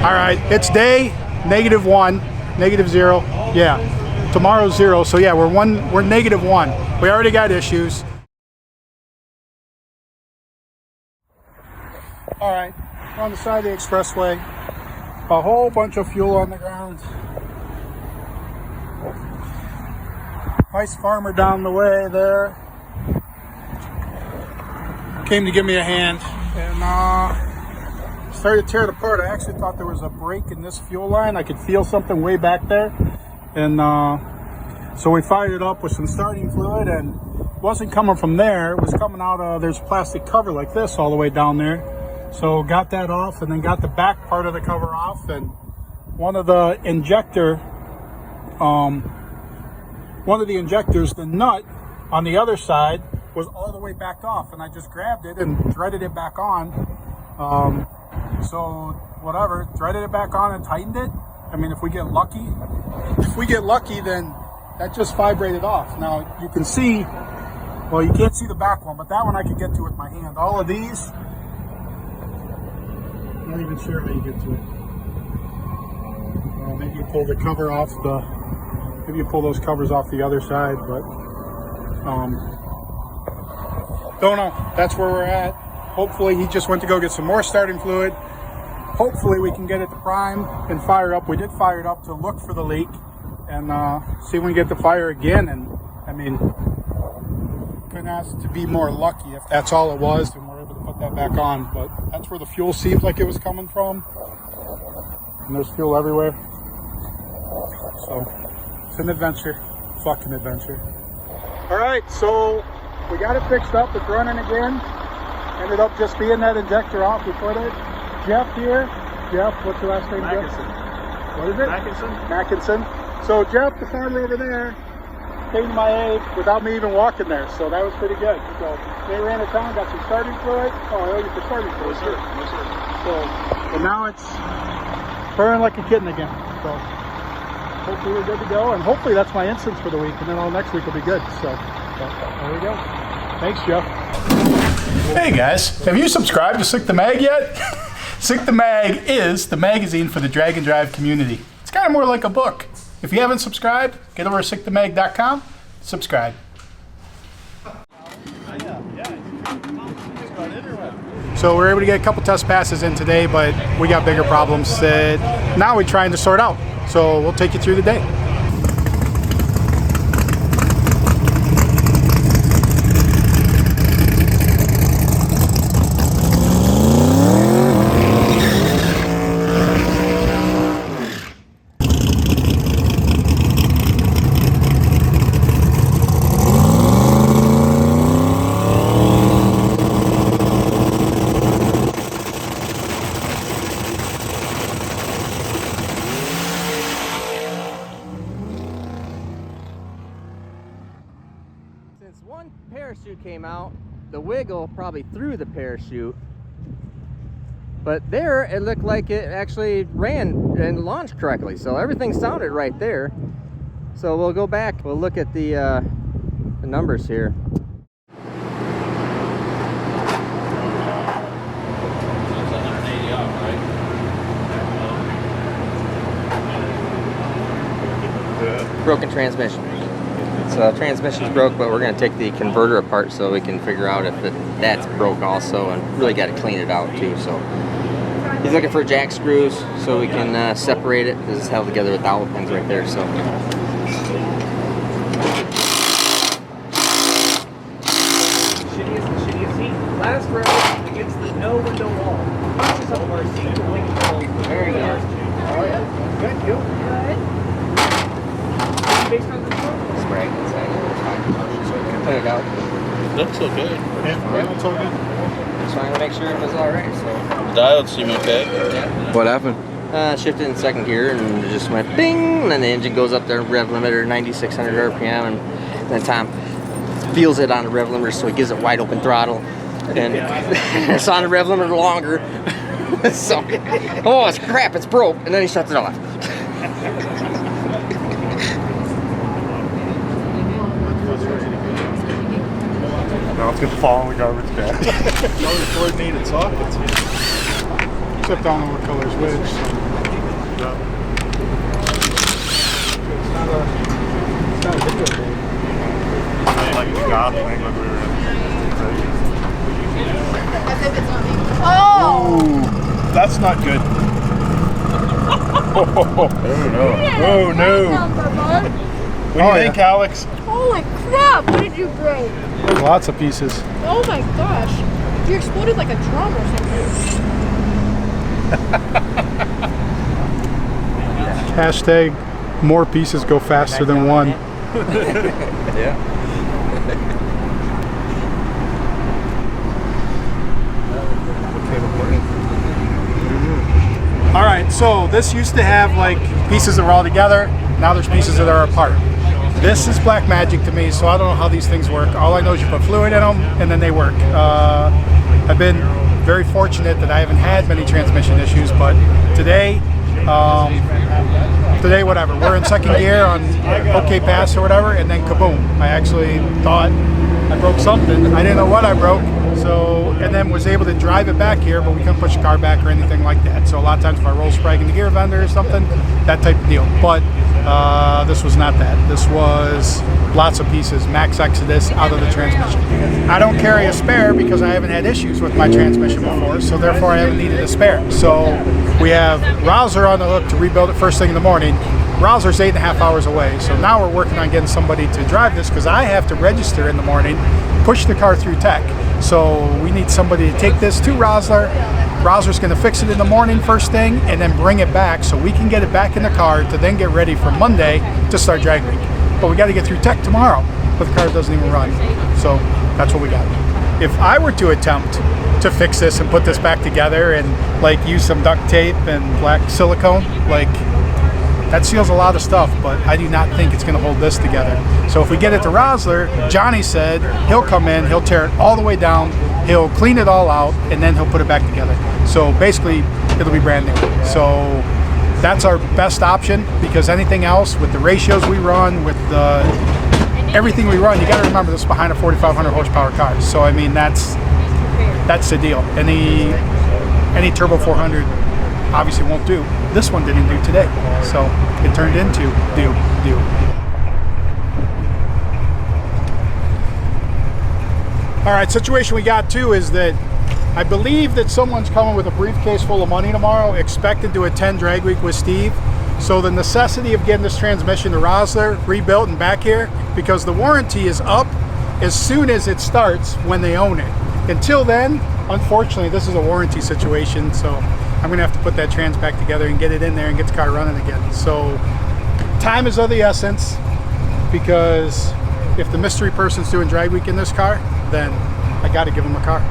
All right, it's day -1, -0. Yeah, tomorrow's 0. So yeah, we're -1. We already got issues. All right, we're on the side of the expressway. A whole bunch of fuel on the ground. Nice farmer down the way there came to give me a hand and started to tear it apart. I actually thought there was a break in this fuel line. I could feel something way back there, and so we fired it up with some starting fluid, and it wasn't coming from there. It was coming out of, there's a plastic cover like this all the way down there. So got that off, and then got the back part of the cover off, and one of the injectors, the nut on the other side was all the way back off, and I just grabbed it and threaded it back on. So whatever, threaded it back on and tightened it. I mean, if we get lucky, then that just vibrated off. Now you can see, well, you can't see the back one, but that one I could get to with my hand. All of these, I'm not even sure how you get to it. Maybe you pull the cover off maybe you pull those covers off the other side, but don't know. That's where we're at. Hopefully he just went to go get some more starting fluid. Hopefully we can get it to prime and fire up. We did fire it up to look for the leak and see if we can get the fire again. And I mean, couldn't ask to be more lucky if that's all it was, and we're able to put that back on. But that's where the fuel seems like it was coming from, and there's fuel everywhere. So it's an adventure, fucking adventure. All right, so we got it fixed up. It's running again. Ended up just being that injector off. We put it. Jeff here. Jeff, what's your last name? Mackinson. Jeff? What is it? Mackinson. So Jeff, the farmer over there, came to my aid without me even walking there. So that was pretty good. So they ran a town, got some starting fluid. Oh, I owe you for starting fluid. Yes, sir. Yes, sir. So, and now it's burning like a kitten again. So hopefully we're good to go, and hopefully that's my instance for the week, and then all next week will be good. So there we go. Thanks, Jeff. Hey guys, have you subscribed to Sick the Mag yet? Sick the Mag is the magazine for the drag and drive community. It's kind of more like a book. If you haven't subscribed, get over to sickthemag.com, subscribe. So we're able to get a couple test passes in today, but we got bigger problems that now we're trying to sort out. So we'll take you through the day. Since one parachute came out, the wiggle probably threw the parachute, but there it looked like it actually ran and launched correctly, so everything sounded right there. So we'll go back, we'll look at the numbers here. Broken transmission. So transmission's broke, but we're going to take the converter apart so we can figure out if that's broke also, and really got to clean it out too. So he's looking for jack screws so we can separate it. This is held together with dowel pins right there. So shittiest seat. Last row against the no window wall. Punches up our seat. there you go. Oh yeah. Good. You? Good. Based on the Spray inside. Clean it out. Looks so good. Yeah, it's all good. Just trying to make sure it was all right. So The diodes seem okay. yeah. What happened? Shifted in second gear and it just went bing, and then the engine goes up there, rev limiter 9,600 RPM, and then Tom feels it on the rev limiter, so he gives it wide open throttle, and it's on the rev limiter longer. So, oh, it's crap, it's broke, and then he shuts it off. Now it's going to fall in the garbage can. Coordinated sockets. except I don't know what color is which. Like the goth thing, like we were Ooh, that's not good. Oh no. What do you think, Alex? Holy crap, what did you break? Lots of pieces. Oh my gosh. You exploded like a drum or something. Hashtag more pieces go faster than one. Yeah. All right, so this used to have like pieces that were all together. Now there's pieces that are apart. This is black magic to me, so I don't know how these things work. All I know is you put fluid in them and then they work. I've been very fortunate that I haven't had many transmission issues, but today, whatever, we're in second gear on OK Pass or whatever, and then kaboom. I actually thought I broke something. I didn't know what I broke. So, and then was able to drive it back here, but we couldn't push the car back or anything like that. So a lot of times if I roll sprag in the gear vendor or something, that type of deal. But this was not that. This was lots of pieces, max exodus out of the transmission. I don't carry a spare because I haven't had issues with my transmission before, so therefore I haven't needed a spare. So we have Rouser on the hook to rebuild it first thing in the morning. Rouser's 8.5 hours away, so now we're working on getting somebody to drive this because I have to register in the morning, push the car through tech. So we need somebody to take this to Rousler. Rouser's going to fix it in the morning first thing and then bring it back so we can get it back in the car to then get ready for Monday to start drag week. But we got to get through tech tomorrow, but the car doesn't even run. So that's what we got. If I were to attempt to fix this and put this back together and like use some duct tape and black silicone, like that seals a lot of stuff, but I do not think it's going to hold this together. So if we get it to Rousler, Johnny said he'll come in, he'll tear it all the way down, he'll clean it all out, and then he'll put it back together. So basically, it'll be brand new. So that's our best option because anything else with the ratios we run, with the everything we run, you got to remember this is behind a 4,500 horsepower car. So I mean that's the deal. Any turbo 400 obviously won't do. This one didn't do today, so it turned into do. All right, situation we got too is that I believe that someone's coming with a briefcase full of money tomorrow, expected to attend drag week with Steve. So the necessity of getting this transmission to Rousler rebuilt and back here, because the warranty is up as soon as it starts when they own it. Until then, unfortunately, this is a warranty situation, so I'm gonna have to put that trans back together and get it in there and get the car running again. So time is of the essence, because if the mystery person's doing drag week in this car, then I gotta give them a car.